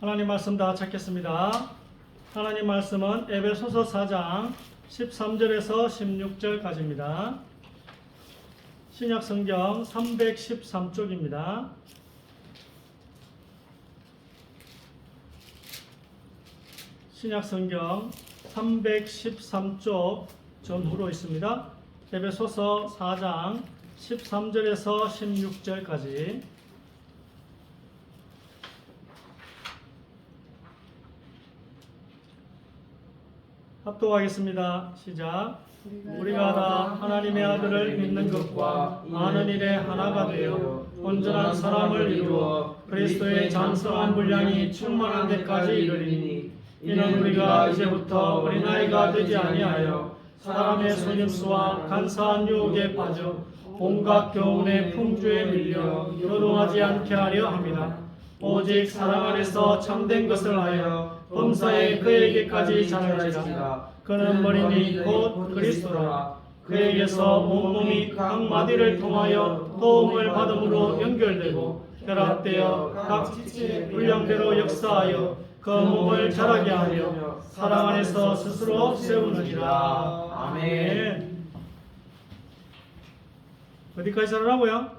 하나님 말씀 다 찾겠습니다. 하나님 말씀은 에베소서 4장 13절에서 16절까지입니다. 신약 성경 313쪽입니다. 신약 성경 313쪽 전후로 있습니다. 에베소서 4장 13절에서 16절까지 합독하겠습니다. 시작. 우리가 다 하나님의 아들을 믿는 것과 아는 일에 하나가 되어 온전한 사람을 이루어 그리스도의 장성한 분량이 충만한 데까지 이르리니 이는 우리가 이제부터 어린아이가 되지 아니하여 사람의 속임수와 간사한 유혹에 빠져 온갖 교훈의 풍조에 밀려 요동하지 않게 하려 함이라. 오직 사랑 안에서 참된 것을 하여 범사에 그에게까지 자랄지라. 그는 머리니 곧 그리스도라. 그에게서 온몸이 각 마디를 통하여 도움을 받음으로 연결되고 결합되어 각 지체의 분량대로 역사하여 그 몸을 자라게 하며 사랑 안에서 스스로 세우느니라. 아멘. 어디까지 자라라고요?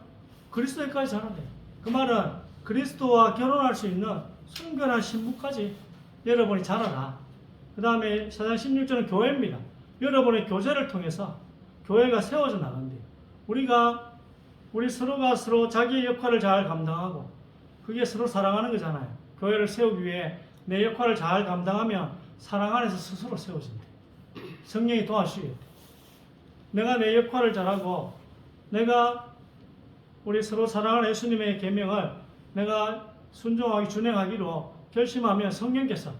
그리스도에까지 자란대. 그 말은 그리스도와 결혼할 수 있는 순결한 신부까지 여러분이 자라라. 그 다음에 4장 16절은 교회입니다. 여러분의 교제를 통해서 교회가 세워져 나간대요. 우리 서로가 서로 자기의 역할을 잘 감당하고 그게 서로 사랑하는 거잖아요. 교회를 세우기 위해 내 역할을 잘 감당하면 사랑 안에서 스스로 세워진대. 성령이 도와주시겠대. 내가 내 역할을 잘하고 내가 우리 서로 사랑하는 예수님의 계명을 내가 순종하기 준행하기로 결심하면 성령께서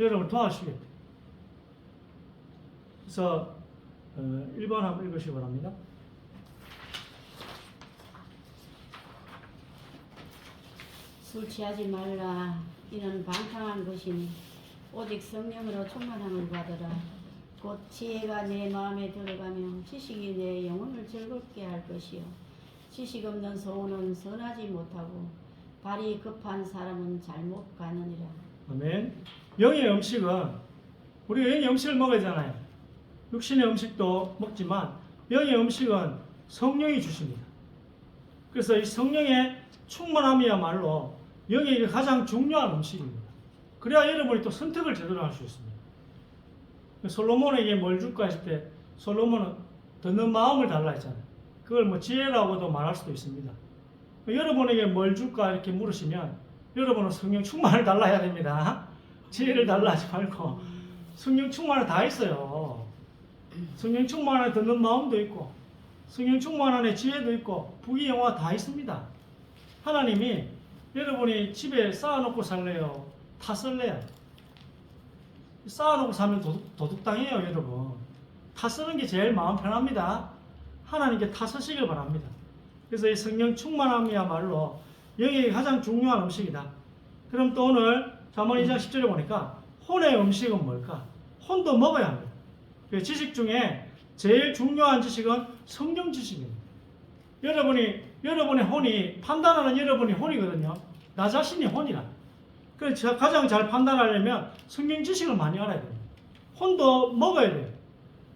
여러분을 도와주시겠대. 그래서 1번 한번 읽으시기 바랍니다. 술 취하지 말라. 이는 방탕한 것이니 오직 성령으로 충만함을 받으라. 곧 지혜가 내 마음에 들어가며 지식이 내 영혼을 즐겁게 할 것이요 지식 없는 소원은 선하지 못하고 발이 급한 사람은 잘못 가느니라. 아멘. 영의 음식은 우리가 영의 음식을 먹어야 되잖아요. 육신의 음식도 먹지만 영의 음식은 성령이 주십니다. 그래서 이 성령의 충만함이야말로 영에게 가장 중요한 음식입니다. 그래야 여러분이 또 선택을 제대로 할 수 있습니다. 솔로몬에게 뭘 줄까 했을 때 솔로몬은 듣는 마음을 달라 했잖아요. 그걸 뭐 지혜라고도 말할 수도 있습니다. 여러분에게 뭘 줄까 이렇게 물으시면 여러분은 성령 충만을 달라 해야 됩니다. 지혜를 달라 하지 말고 성령 충만을 다 있어요. 성령 충만에 듣는 마음도 있고 성령 충만 안에 지혜도 있고 부귀영화 다 있습니다. 하나님이 여러분이 집에 쌓아놓고 살래요? 다 쓸래요? 쌓아놓고 사면 도둑당해요, 여러분. 다 쓰는 게 제일 마음 편합니다. 하나님께 다 쓰시길 바랍니다. 그래서 이 성령 충만함이야말로 영에게 가장 중요한 음식이다. 그럼 또 오늘 잠언 2장 10절에 보니까 혼의 음식은 뭘까? 혼도 먹어야 합니다. 지식 중에 제일 중요한 지식은 성령 지식입니다. 여러분의 혼이 판단하는 여러분이 혼이거든요. 나 자신이 혼이라. 그래서 가장 잘 판단하려면 성경 지식을 많이 알아야 됩니다. 혼도 먹어야 돼요.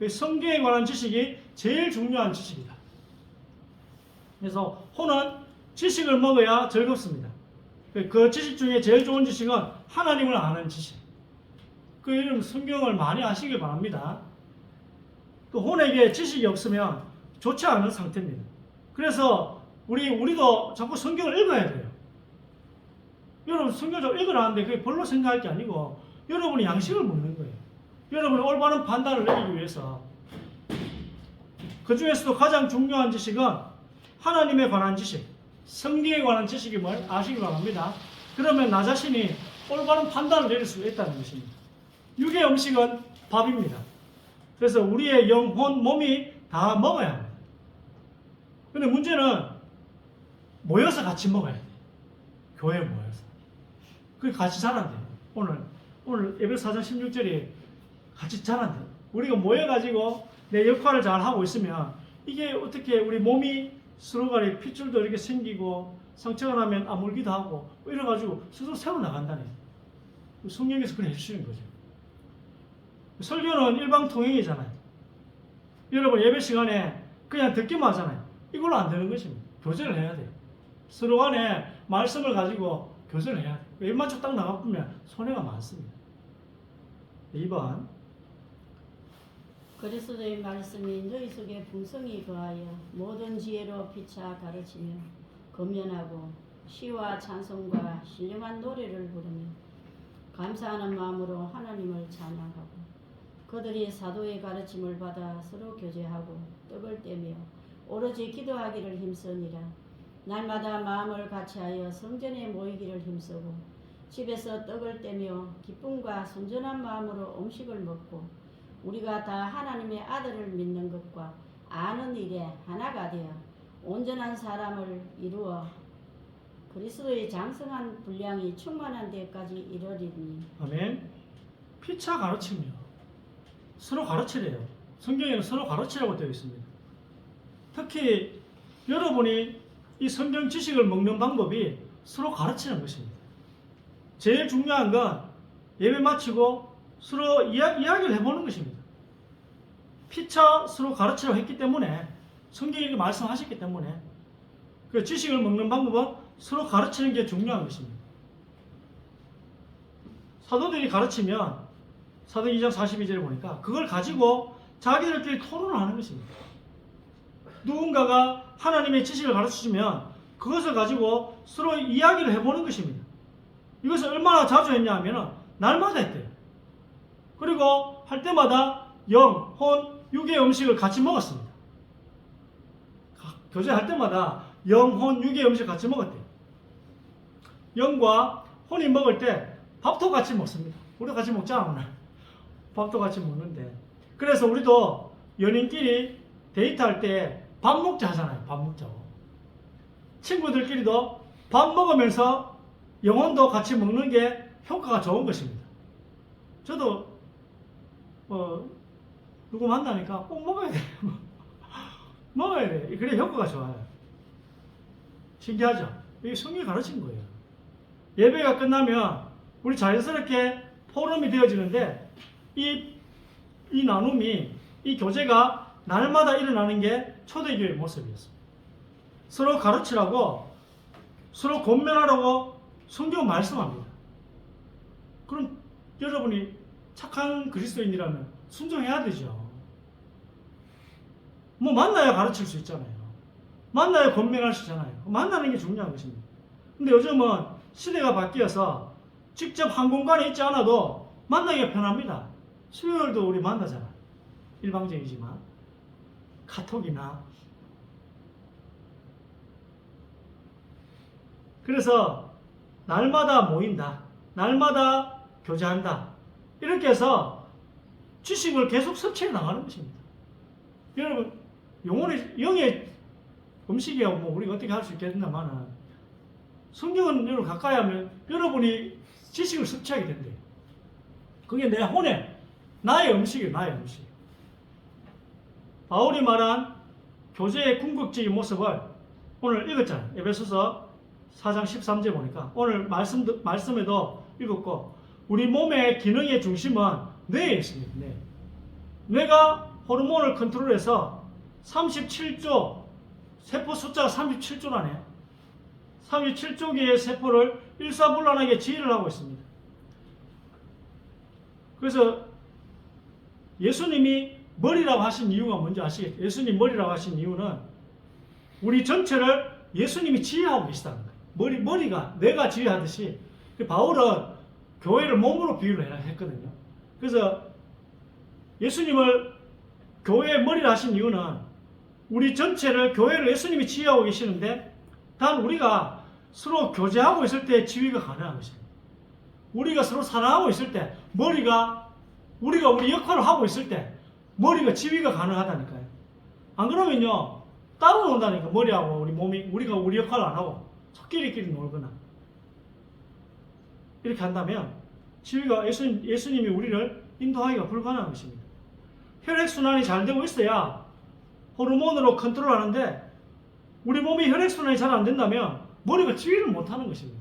성경에 관한 지식이 제일 중요한 지식이다. 그래서 혼은 지식을 먹어야 즐겁습니다. 그 지식 중에 제일 좋은 지식은 하나님을 아는 지식. 그 이름 성경을 많이 아시길 바랍니다. 그 혼에게 지식이 없으면 좋지 않은 상태입니다. 그래서 우리도 자꾸 성경을 읽어야 돼요. 여러분 성경을 좀 읽으라는데 그게 별로 생각할 게 아니고 여러분이 양식을 먹는 거예요. 여러분이 올바른 판단을 내리기 위해서. 그 중에서도 가장 중요한 지식은 하나님에 관한 지식, 성경에 관한 지식이 뭘 아시기 바랍니다. 그러면 나 자신이 올바른 판단을 내릴 수 있다는 것입니다. 육의 음식은 밥입니다. 그래서 우리의 영혼, 몸이 다 먹어야 합니다. 근데 문제는 모여서 같이 먹어야 돼요. 교회에 모여서. 그게 같이 자란대요. 오늘 에베소 4장 16절이 같이 자란대요. 우리가 모여가지고 내 역할을 잘 하고 있으면 이게 어떻게 우리 몸이 서로 간에 핏줄도 이렇게 생기고 상처가 나면 아물기도 하고 이래가지고 스스로 세워나간다네. 성경에서 그래 해주시는 거죠. 설교는 일방통행이잖아요. 여러분 예배 시간에 그냥 듣기만 하잖아요. 이걸로 안 되는 것입니다. 교제를 해야 돼요. 서로 간에 말씀을 가지고 교제를 해야 돼요. 웬만큼 딱 나가보면 손해가 많습니다. 2번 그리스도의 말씀이 너희 속에 풍성히 거하여 모든 지혜로 피차 가르치며 권면하고 시와 찬송과 신령한 노래를 부르며 감사하는 마음으로 하나님을 찬양하고 그들이 사도의 가르침을 받아 서로 교제하고 떡을 떼며 오로지 기도하기를 힘쓰니라. 날마다 마음을 같이하여 성전에 모이기를 힘쓰고 집에서 떡을 떼며 기쁨과 순전한 마음으로 음식을 먹고 우리가 다 하나님의 아들을 믿는 것과 아는 일에 하나가 되어 온전한 사람을 이루어 그리스도의 장성한 분량이 충만한 데까지 이르리니. 아멘. 피차 가르치며 서로 가르치래요. 성경에는 서로 가르치라고 되어 있습니다. 특히 여러분이 이 성경 지식을 먹는 방법이 서로 가르치는 것입니다. 제일 중요한 건 예배 마치고 서로 이야기를 해보는 것입니다. 피차 서로 가르치라고 했기 때문에 성경이 말씀하셨기 때문에 그 지식을 먹는 방법은 서로 가르치는 게 중요한 것입니다. 사도들이 가르치면 사도행 2장 42절에 보니까 그걸 가지고 자기들끼리 토론을 하는 것입니다. 누군가가 하나님의 지식을 가르치면 그것을 가지고 서로 이야기를 해보는 것입니다. 이것을 얼마나 자주 했냐 하면 날마다 했대요. 그리고 할 때마다 영, 혼, 육의 음식을 같이 먹었습니다. 교제할 때마다 영, 혼, 육의 음식을 같이 먹었대요. 영과 혼이 먹을 때 밥도 같이 먹습니다. 우리도 같이 먹잖아 오늘. 밥도 같이 먹는데 그래서 우리도 연인끼리 데이트할 때 밥 먹자 하잖아요. 밥 먹자고. 친구들끼리도 밥 먹으면서 영혼도 같이 먹는 게 효과가 좋은 것입니다. 저도 누구 만나니까 꼭 먹어야 돼요. 먹어야 돼. 그래 효과가 좋아요. 신기하죠? 이게 성경이 가르친 거예요. 예배가 끝나면 우리 자연스럽게 포럼이 되어지는데 이 나눔이 이 교제가 날마다 일어나는 게 초대교회의 모습이었습니다. 서로 가르치라고 서로 권면하라고 성경 말씀합니다. 그럼 여러분이 착한 그리스도인이라면 순종해야 되죠. 뭐 만나야 가르칠 수 있잖아요. 만나야 권면할 수 있잖아요. 만나는 게 중요한 것입니다. 근데 요즘은 시대가 바뀌어서 직접 한 공간에 있지 않아도 만나기가 편합니다. 수요일도 우리 만나잖아. 일방적이지만 카톡이나. 그래서 날마다 모인다. 날마다 교제한다. 이렇게 해서 지식을 계속 섭취해 나가는 것입니다. 여러분 영의 음식이야 뭐 우리가 어떻게 할 수 있겠나마는 성경은 여러분 가까이 하면 여러분이 지식을 섭취하게 된대요. 그게 내 혼에 나의 음식이에요. 나의 음식. 바울이 말한 교제의 궁극적인 모습을 오늘 읽었잖아요. 에베소서 4장 13절 보니까 오늘 말씀에도 읽었고 우리 몸의 기능의 중심은 뇌에 있습니다. 뇌. 뇌가 호르몬을 컨트롤해서 37조 세포 숫자가 37조라네요. 37조 개의 세포를 일사불란하게 지휘를 하고 있습니다. 그래서 예수님이 머리라고 하신 이유가 뭔지 아시겠죠? 예수님 머리라고 하신 이유는 우리 전체를 예수님이 지휘하고 계시다는 거예요. 머리가 내가 지휘하듯이 바울은 교회를 몸으로 비유를 했거든요. 그래서 예수님을 교회의 머리라 하신 이유는 우리 전체를 교회를 예수님이 지휘하고 계시는데 단 우리가 서로 교제하고 있을 때 지휘가 가능한 것입니다. 우리가 서로 사랑하고 있을 때 우리가 우리 역할을 하고 있을 때 머리가 지휘가 가능하다니까요. 안 그러면요 따로 논다니까. 머리하고 우리 몸이 우리가 우리 역할을 안 하고 끼리끼리 놀거나 이렇게 한다면 지휘가 예수님이 우리를 인도하기가 불가능한 것입니다. 혈액순환이 잘 되고 있어야 호르몬으로 컨트롤하는데 우리 몸이 혈액순환이 잘 안 된다면 머리가 지휘를 못하는 것입니다.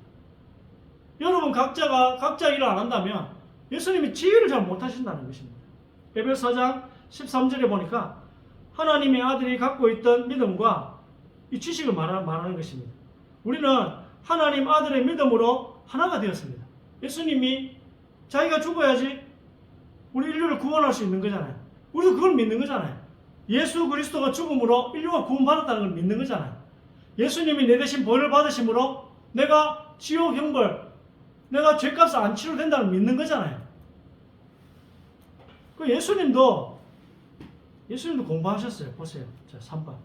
여러분 각자가 각자 일을 안 한다면 예수님이 지혜를 잘 못하신다는 것입니다. 에베소 4장 13절에 보니까 하나님의 아들이 갖고 있던 믿음과 이 지식을 말하는 것입니다. 우리는 하나님 아들의 믿음으로 하나가 되었습니다. 예수님이 자기가 죽어야지 우리 인류를 구원할 수 있는 거잖아요. 우리도 그걸 믿는 거잖아요. 예수 그리스도가 죽음으로 인류가 구원받았다는 걸 믿는 거잖아요. 예수님이 내 대신 벌을 받으심으로 내가 지옥 형벌, 내가 죄값을 안 치러도 된다는 걸 믿는 거잖아요. 그 예수님도 공부하셨어요. 보세요. 자, 3번.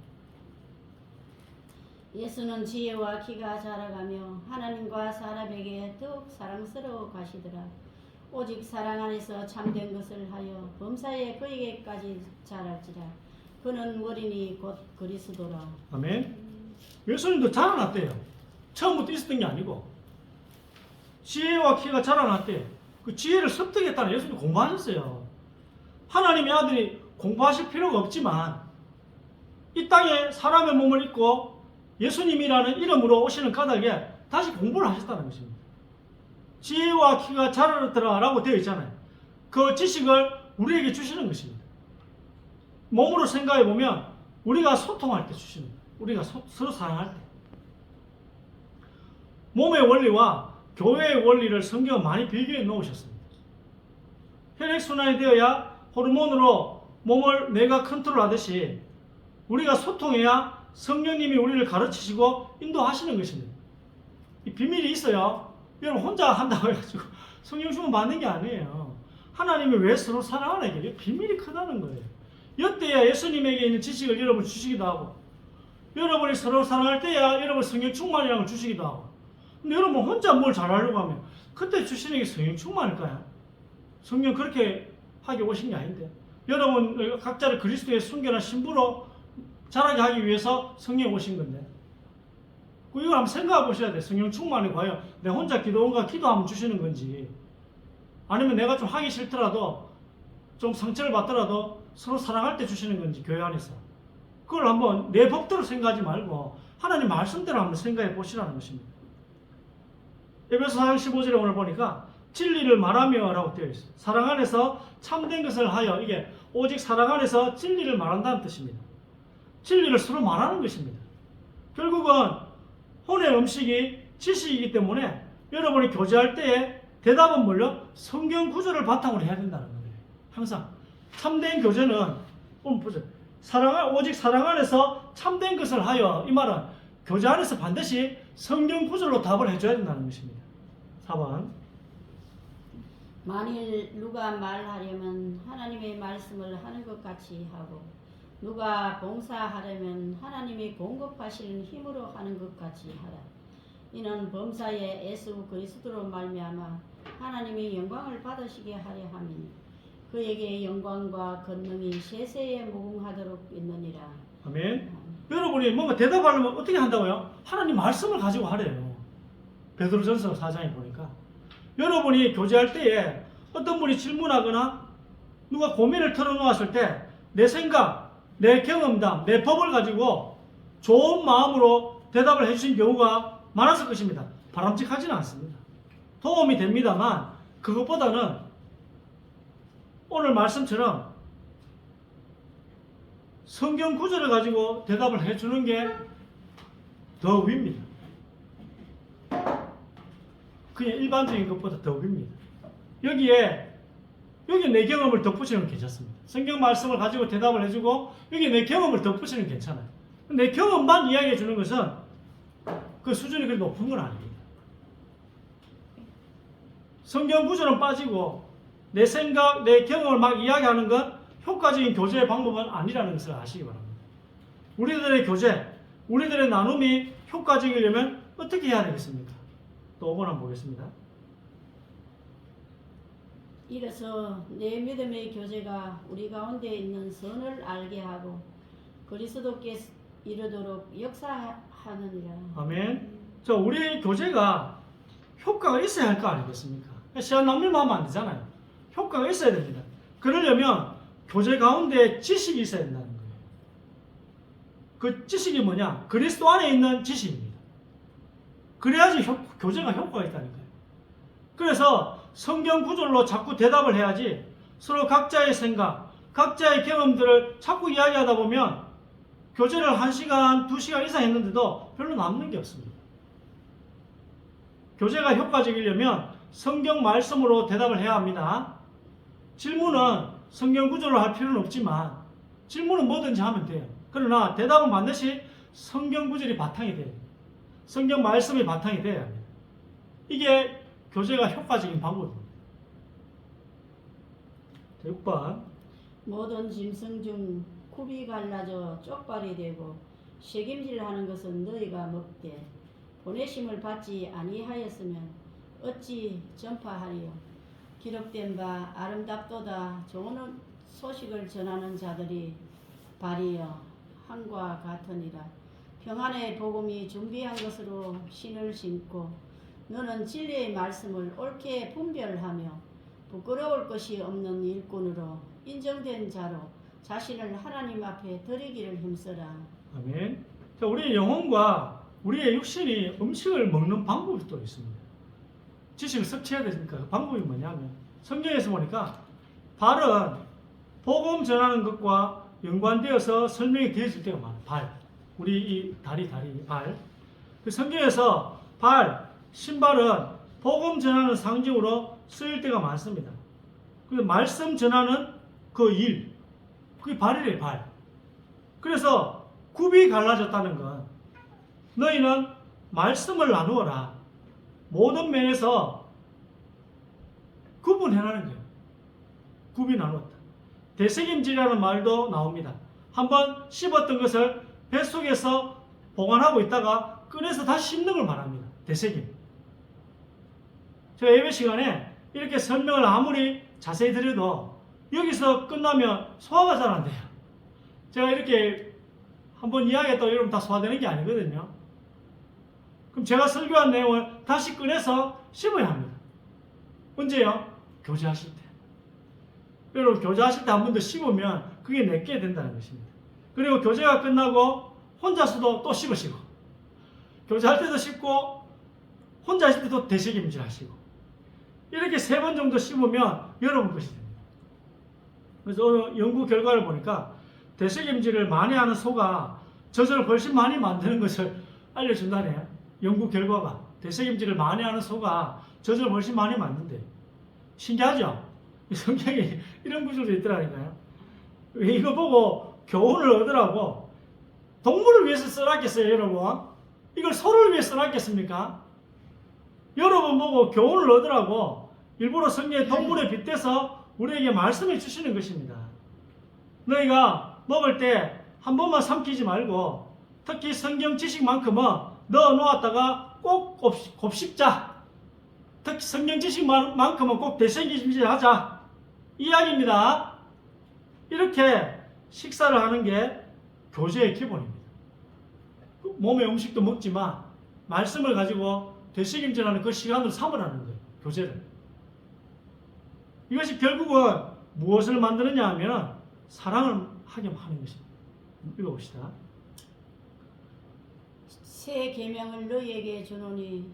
예수는 지혜와 키가 자라가며 하나님과 사람에게 더욱 사랑스러워 가시더라. 오직 사랑 안에서 참된 것을 하여 범사에 그에게까지 자랄지라. 그는 어린이 곧 그리스도라. 아멘. 예수님도 자라났대요. 처음부터 있었던 게 아니고 지혜와 키가 자라났대요. 그 지혜를 습득했다는 예수님도 공부하셨어요. 하나님의 아들이 공부하실 필요가 없지만 이 땅에 사람의 몸을 입고 예수님이라는 이름으로 오시는 까닭에 다시 공부를 하셨다는 것입니다. 지혜와 키가 자라더라라고 되어 있잖아요. 그 지식을 우리에게 주시는 것입니다. 몸으로 생각해 보면 우리가 소통할 때 주시는 거예요. 우리가 서로 사랑할 때. 몸의 원리와 교회의 원리를 성경은 많이 비교해 놓으셨습니다. 혈액순환이 되어야 호르몬으로 몸을 내가 컨트롤하듯이 우리가 소통해야 성령님이 우리를 가르치시고 인도하시는 것입니다. 이 비밀이 있어요. 여러분 혼자 한다고 해가지고 성령 주문 받는 게 아니에요. 하나님이 왜 서로 사랑하나 이게 비밀이 크다는 거예요. 이때야 예수님에게 있는 지식을 여러분 주시기도 하고 여러분이 서로 사랑할 때야 여러분 성령 충만이라는 걸 주시기도 하고 근데 여러분 혼자 뭘 잘하려고 하면 그때 주시는 게 성령 충만일까요? 성령 그렇게 하게 오신 게 아닌데 여러분 각자를 그리스도의 순결한 신부로 자라게 하기 위해서 성령 오신 건데 이걸 한번 생각해 보셔야 돼요. 성령 충만이 과연 내 혼자 기도원과 기도하면 주시는 건지 아니면 내가 좀 하기 싫더라도 좀 상처를 받더라도 서로 사랑할 때 주시는 건지 교회 안에서 그걸 한번 내 법대로 생각하지 말고 하나님 말씀대로 한번 생각해 보시라는 것입니다. 에베소 4장 15절에 오늘 보니까 진리를 말하며 라고 되어 있어요. 사랑 안에서 참된 것을 하여 이게 오직 사랑 안에서 진리를 말한다는 뜻입니다. 진리를 서로 말하는 것입니다. 결국은 혼의 음식이 지식이기 때문에 여러분이 교제할 때에 대답은 뭘요? 성경 구절을 바탕으로 해야 된다는 거예요. 항상 참된 교제는 보세요. 오직 사랑 안에서 참된 것을 하여 이 말은 교제 안에서 반드시 성경 구절로 답을 해줘야 된다는 것입니다. 4번 만일 누가 말하려면 하나님의 말씀을 하는 것 같이 하고 누가 봉사하려면 하나님이 공급하시는 힘으로 하는 것 같이 하라. 이는 범사에 예수 그리스도로 말미암아 하나님이 영광을 받으시게 하려 함이니 그에게 영광과 권능이 세세에 무궁하도록 있느니라. 아멘. 여러분이 뭔가 대답하려면 어떻게 한다고요? 하나님 말씀을 가지고 하래요. 베드로전서 4장에 보니까 여러분이 교제할 때에 어떤 분이 질문하거나 누가 고민을 털어놓았을 때 내 생각, 내 경험담, 내 법을 가지고 좋은 마음으로 대답을 해주신 경우가 많았을 것입니다. 바람직하지는 않습니다. 도움이 됩니다만 그것보다는 오늘 말씀처럼 성경 구절을 가지고 대답을 해주는 게 더 위입니다. 그냥 일반적인 것보다 더 위입니다. 여기에 내 경험을 덧붙이는 건 괜찮습니다. 성경 말씀을 가지고 대답을 해주고 여기에 내 경험을 덧붙이는 건 괜찮아요. 내 경험만 이야기해 주는 것은 그 수준이 그렇게 높은 건 아닙니다. 성경 구절은 빠지고 내 생각, 내 경험을 막 이야기하는 건 효과적인 교제의 방법은 아니라는 것을 아시기 바랍니다. 우리들의 교제, 우리들의 나눔이 효과적이려면 어떻게 해야 되겠습니까? 또 5번 한번 보겠습니다. 이래서 내 믿음의 교제가 우리 가운데 있는 선을 알게 하고 그리스도께 이르도록 역사하느니라. 아멘. 자, 우리의 교제가 효과가 있어야 할 거 아니겠습니까? 시간 낭비만 하면 안 되잖아요. 효과가 있어야 됩니다. 그러려면 교제 가운데 지식이 있어야 된다는 거예요. 그 지식이 뭐냐? 그리스도 안에 있는 지식입니다. 그래야지 교제가 효과가 있다니까요. 그래서 성경 구절로 자꾸 대답을 해야지 서로 각자의 생각, 각자의 경험들을 자꾸 이야기하다 보면 교제를 1시간, 2시간 이상 했는데도 별로 남는 게 없습니다. 교제가 효과적이려면 성경 말씀으로 대답을 해야 합니다. 질문은 성경 구절로 할 필요는 없지만 질문은 뭐든지 하면 돼요. 그러나 대답은 반드시 성경 구절이 바탕이 돼요. 성경 말씀이 바탕이 돼야 합니다. 이게 교제가 효과적인 방법입니다. 6번 모든 짐승 중 굽이 갈라져 쪽발이 되고 책임질하는 것은 너희가 먹되 보내심을 받지 아니하였으면 어찌 전파하리요. 기록된 바 아름답도다 좋은 소식을 전하는 자들이 발이여 함과 같으니라. 평안의 복음이 준비한 것으로 신을 신고 너는 진리의 말씀을 옳게 분별하며 부끄러울 것이 없는 일꾼으로 인정된 자로 자신을 하나님 앞에 드리기를 힘써라. 아멘. 자, 우리의 영혼과 우리의 육신이 음식을 먹는 방법이 또 있습니다. 지식을 섭취해야 되니까 그 방법이 뭐냐면 성경에서 보니까 발은 복음 전하는 것과 연관되어서 설명이 되어질 때가 많아요. 발. 우리 이 다리, 발. 그 성경에서 발, 신발은 복음 전하는 상징으로 쓰일 때가 많습니다. 그 말씀 전하는 그 일, 그게 발이래요, 발. 그래서 굽이 갈라졌다는 건 너희는 말씀을 나누어라. 모든 면에서 구분해라는 거예요. 굽이 나누었다. 되새김질이라는 말도 나옵니다. 한번 씹었던 것을 뱃속에서 보관하고 있다가 꺼내서 다시 씹는 걸 말합니다. 되새김. 제가 예배 시간에 이렇게 설명을 아무리 자세히 드려도 여기서 끝나면 소화가 잘 안 돼요. 제가 이렇게 한번 이야기했다고 여러분 다 소화되는 게 아니거든요. 그럼 제가 설교한 내용을 다시 꺼내서 씹어야 합니다. 언제요? 교제하실 때. 여러분 교제하실 때 한 번 더 씹으면 그게 내게 된다는 것입니다. 그리고 교제가 끝나고 혼자서도 또 씹으시고 교제할 때도 씹고 혼자 있을 때도 되새김질 하시고 이렇게 3번 정도 씹으면 여러분 것이 됩니다. 그래서 오늘 연구 결과를 보니까 되새김질을 많이 하는 소가 젖을 훨씬 많이 만드는 것을 알려준다네요. 연구 결과가 되새김질을 많이 하는 소가 젖을 훨씬 많이 만든대요. 신기하죠? 성경에 이런 구절도 있더라니까요. 이거 보고 교훈을 얻으라고 동물을 위해서 써놨겠어요, 여러분? 이걸 소를 위해서 써놨겠습니까? 여러분 보고 교훈을 얻으라고 일부러 성경에 동물에 빗대서 우리에게 말씀해 주시는 것입니다. 너희가 먹을 때 한 번만 삼키지 말고 특히 성경 지식만큼은 넣어 놓았다가 꼭 곱씹자. 특히 성경 지식만큼은 꼭 되새김질 하자. 이야기입니다. 이렇게 식사를 하는 게 교제의 기본입니다. 몸의 음식도 먹지만 말씀을 가지고 되새김질하는 그 시간을 삼으라는 거예요. 교제를. 이것이 결국은 무엇을 만드느냐 하면 사랑을 하게 하는 것입니다. 읽어봅시다. 새 계명을 너희에게 주노니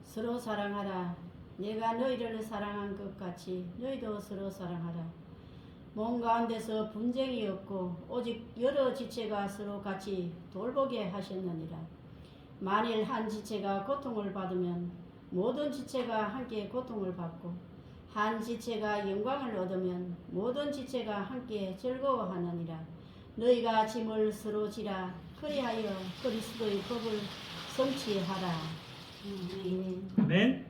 서로 사랑하라. 내가 너희를 사랑한 것 같이 너희도 서로 사랑하라. 몸 가운데서 분쟁이 없고 오직 여러 지체가 서로 같이 돌보게 하셨느니라. 만일 한 지체가 고통을 받으면 모든 지체가 함께 고통을 받고 한 지체가 영광을 얻으면 모든 지체가 함께 즐거워하느니라. 너희가 짐을 서로 지라. 그리하여 그리스도의 법을 성취하라. 아멘.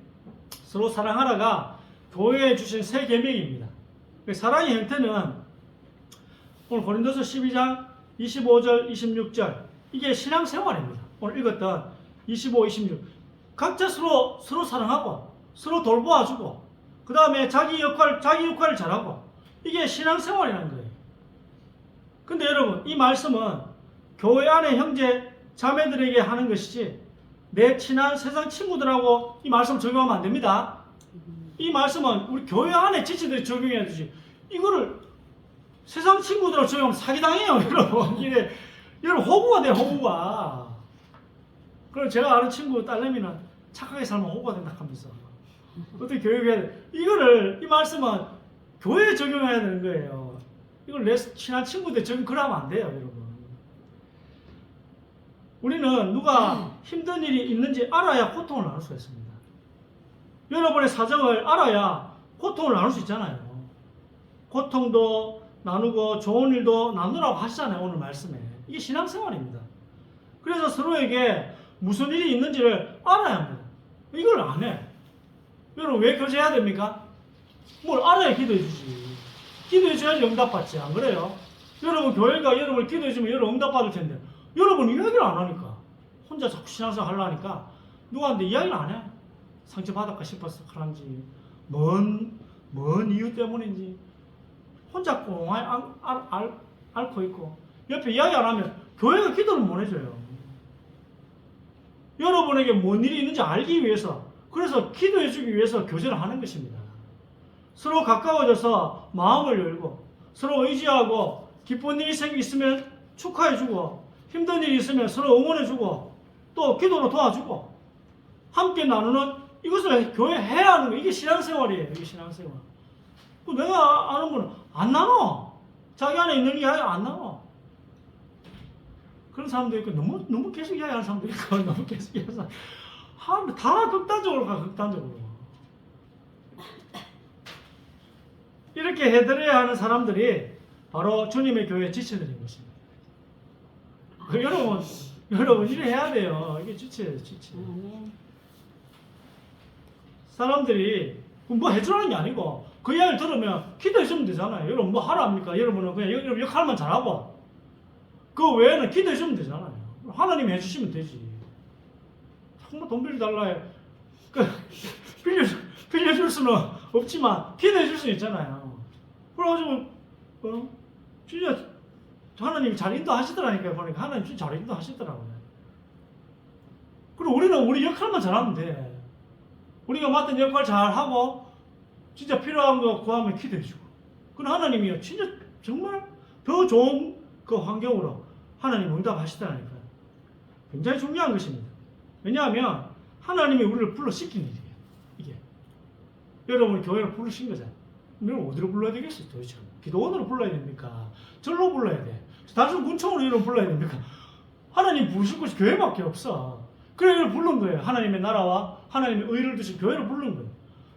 서로 사랑하라가 교회에 주신 새 계명입니다. 사랑의 형태는 오늘 고린도서 12장 25절 26절 이게 신앙생활입니다. 오늘 읽었던 25, 26 각자 서로 사랑하고 서로 돌보아주고 그 다음에 자기 역할을 잘하고 이게 신앙생활이라는 거예요. 근데 여러분 이 말씀은 교회 안에 형제 자매들에게 하는 것이지 내 친한 세상 친구들하고 이 말씀 적용하면 안 됩니다. 이 말씀은 우리 교회 안에 지체들이 적용해야 되지. 이거를 세상 친구들하고 적용하면 사기당해요, 여러분. 이게 여러분 호구가 돼요, 호구가. 그럼 제가 아는 친구 딸내미는 착하게 살면 호구가 된다 하면서 어떻게 교육해야 돼? 이 말씀은 교회에 적용해야 되는 거예요. 이걸 내 친한 친구들 적용 그러면 안 돼요, 여러분. 우리는 누가 힘든 일이 있는지 알아야 고통을 나눌 수가 있습니다. 여러분의 사정을 알아야 고통을 나눌 수 있잖아요. 고통도 나누고 좋은 일도 나누라고 하시잖아요, 오늘 말씀에. 이게 신앙생활입니다. 그래서 서로에게 무슨 일이 있는지를 알아야 합니다. 이걸 안 해. 여러분 왜 교제해야 됩니까? 뭘 알아야 기도해 주지. 기도해 줘야지 응답받지. 안 그래요? 여러분 교회가 여러분을 기도해 주면 여러분 응답받을 텐데 여러분 이야기를 안 하니까 혼자 자꾸 신앙생활 하려니까 누구한테 이야기를 안 해. 상처받을까 싶어서 그런지 뭔 이유 때문인지 혼자 꽁하니 앓고 있고 옆에 이야기 안 하면 교회가 기도를 못 해줘요. 여러분에게 뭔 일이 있는지 알기 위해서 그래서 기도해 주기 위해서 교제를 하는 것입니다. 서로 가까워져서 마음을 열고 서로 의지하고 기쁜 일이 있으면 축하해 주고 힘든 일이 있으면 서로 응원해 주고 또 기도로 도와주고 함께 나누는 이것을 교회 해야 하는 거. 이게 신앙생활이에요. 이게 신앙생활. 내가 아는 분은 안 나눠. 자기 안에 있는 이야기 안 나눠. 그런 사람도 있고 너무 계속 이야기하는 사람도 있고 너무 계속 이야기하는 사람. 다 극단적으로 가. 극단적으로. 이렇게 해드려야 하는 사람들이 바로 주님의 교회 지체들인 것입니다. 여러분 이래 해야 돼요. 이게 지체예요, 지체. 사람들이 뭐 해주라는 게 아니고 그 이야기를 들으면 기도해주면 되잖아요. 여러분 뭐 하라 합니까? 여러분은 그냥 여러분 역할만 잘하고 그 외에는 기도해주면 되잖아요. 하나님이 해주시면 되지. 정말 돈 빌려달라 해. 빌려줄 수는 없지만 기도해줄 수 있잖아요. 그래가지고 진짜 하나님이 잘 인도하시더라니까요. 보니까 하나님 진짜 잘 인도하시더라고요. 그리고 우리는 우리 역할만 잘하면 돼. 우리가 맡은 역할 잘하고 진짜 필요한 거 구하면 기도해주고 그럼 하나님이요 진짜 정말 더 좋은 그 환경으로 하나님 응답하시더라니까요. 굉장히 중요한 것입니다. 왜냐하면 하나님이 우리를 불러시킨 일이에요. 이게 여러분이 교회를 부르신 거잖아요. 여러분 어디로 불러야 되겠어요? 도대체 기도원으로 불러야 됩니까? 절로 불러야 돼? 단순 군청으로 이름 불러야 됩니까? 하나님 부르실 곳이 교회밖에 없어. 그래 이걸 부른 거예요. 하나님의 나라와 하나님의 의를 두신 교회를 부른 거예요.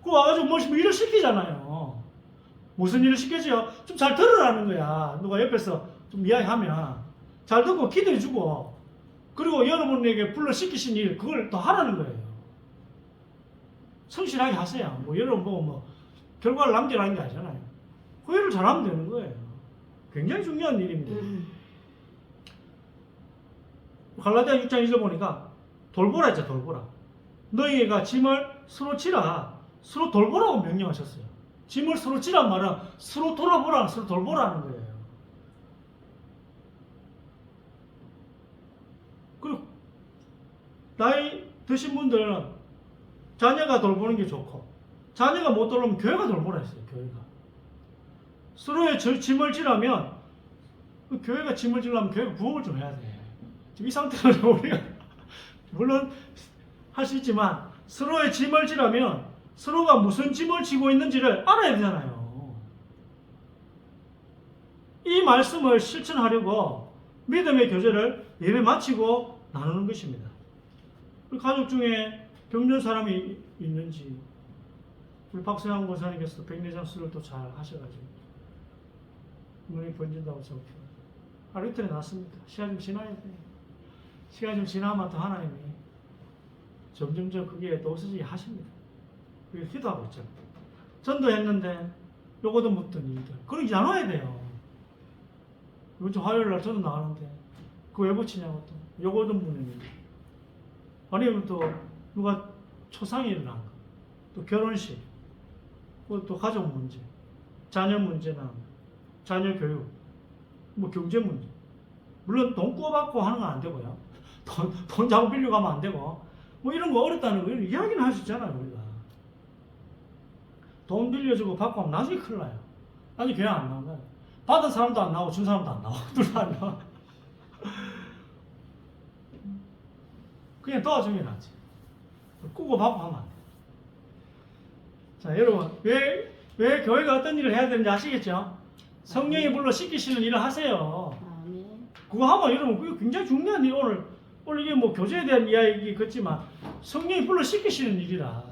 그 와가지고 뭐 일을 시키잖아요. 무슨 일을 시키지요? 좀 잘 들으라는 거야. 누가 옆에서 좀 이야기하면 잘 듣고 기도해주고 그리고 여러분에게 불러 시키신 일 그걸 더 하라는 거예요. 성실하게 하세요. 뭐 여러분 뭐 결과를 남기라는 게 아니잖아요. 그 일을 잘하면 되는 거예요. 굉장히 중요한 일입니다. 갈라디아 6장 1절 보니까 돌보라 했죠. 돌보라. 너희가 짐을 서로 지라. 서로 돌보라고 명령하셨어요. 짐을 서로 지란 말은 서로 돌아보라, 서로 돌보라는 거예요. 그리고 나이 드신 분들은 자녀가 돌보는 게 좋고 자녀가 못 돌보면 교회가 돌보라 했어요. 교회가. 서로의 짐을 지라면 그 교회가 짐을 지려면 교회가 부흥을 좀 해야 돼. 지금 이 상태로 우리가 물론 할 수 있지만 서로의 짐을 지라면 서로가 무슨 짐을 지고 있는지를 알아야 되잖아요. 이 말씀을 실천하려고 믿음의 교제를 예배 마치고 나누는 것입니다. 우리 가족 중에 병든 사람이 있는지 우리 박세환 권사님께서 백내장 수술도 잘 하셔가지고 눈이 번진다고 저렇게 하루 이틀에 낫습니다. 시간 좀 지나야 돼. 시간 좀 지나면 또 하나님이 점점점 그게 또 없어지게 하십니다. 그게 기도하고 있죠. 전도했는데 요거도 묻던 일들. 그런 게 나눠야 돼요. 이번 주 화요일 날 저도 나가는데 그거 왜 붙이냐고 또 요거도 묻는 일. 아니면 또 누가 초상이 일어난 거. 또 결혼식. 또 가족 문제. 자녀 문제나 자녀 교육. 뭐 경제 문제. 물론 돈 구워받고 하는 건 안 되고요. 돈 자꾸 빌려 가면 안 되고. 뭐 이런 거 어렵다는 거 이런 이야기는 할 수 있잖아요. 우리가. 돈 빌려주고 받고 하면 나중에 큰일 나요. 나중에 교회 안 나와요. 받은 사람도 안 나오고 준 사람도 안 나와. 둘 다 안 나와. 그냥 도와주면 낫지. 꾸고 받고 하면 안 돼. 자, 여러분, 왜 교회가 어떤 일을 해야 되는지 아시겠죠? 성령이 불러 시키시는 일을 하세요. 아멘. 그거 하면 여러분, 그게 굉장히 중요한 일. 오늘 이게 뭐 교제에 대한 이야기 같지만 성령이 불러 시키시는 일이라.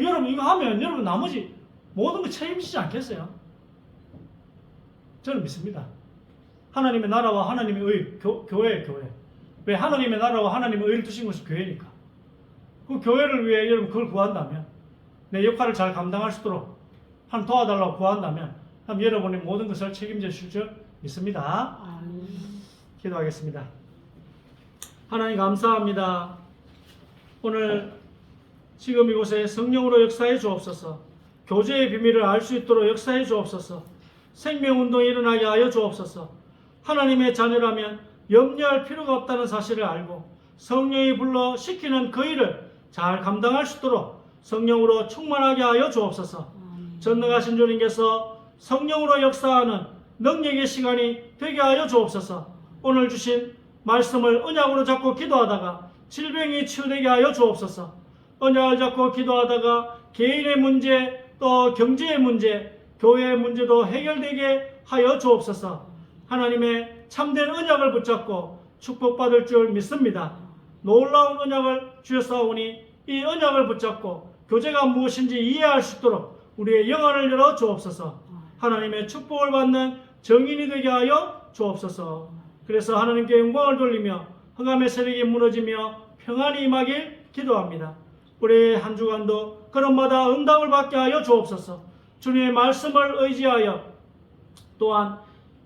여러분, 이거 하면 여러분 나머지 모든 거 책임지지 않겠어요? 저는 믿습니다. 하나님의 나라와 하나님의 의, 교회. 왜 하나님의 나라와 하나님의 의를 두신 것이 교회니까. 그 교회를 위해 여러분 그걸 구한다면, 내 역할을 잘 감당할 수 있도록 한 도와달라고 구한다면, 그럼 여러분의 모든 것을 책임져 주실 줄 믿습니다. 아멘. 기도하겠습니다. 하나님 감사합니다. 오늘 지금 이곳에 성령으로 역사해 주옵소서. 교제의 비밀을 알 수 있도록 역사해 주옵소서. 생명운동이 일어나게 하여 주옵소서. 하나님의 자녀라면 염려할 필요가 없다는 사실을 알고 성령이 불러 시키는 그 일을 잘 감당할 수 있도록 성령으로 충만하게 하여 주옵소서. 전능하신 주님께서 성령으로 역사하는 능력의 시간이 되게 하여 주옵소서. 오늘 주신 말씀을 언약으로 잡고 기도하다가 질병이 치유되게 하여 주옵소서. 언약을 잡고 기도하다가 개인의 문제, 또 경제의 문제, 교회의 문제도 해결되게 하여 주옵소서. 하나님의 참된 언약을 붙잡고 축복받을 줄 믿습니다. 놀라운 언약을 주셨사오니 이 언약을 붙잡고 교제가 무엇인지 이해할 수 있도록 우리의 영안을 열어 주옵소서. 하나님의 축복을 받는 정인이 되게 하여 주옵소서. 그래서 하나님께 영광을 돌리며 흑암의 세력이 무너지며 평안이 임하길 기도합니다. 우리의 한 주간도 그런마다 응답을 받게 하여 주옵소서. 주님의 말씀을 의지하여 또한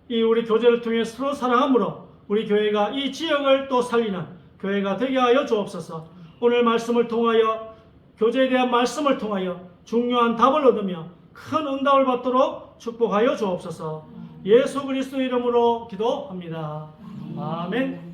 이 우리 교제를 통해 서로 사랑함으로 우리 교회가 이 지역을 또 살리는 교회가 되게 하여 주옵소서. 오늘 말씀을 통하여 교제에 대한 말씀을 통하여 중요한 답을 얻으며 큰 응답을 받도록 축복하여 주옵소서. 예수 그리스도 이름으로 기도합니다. 아멘.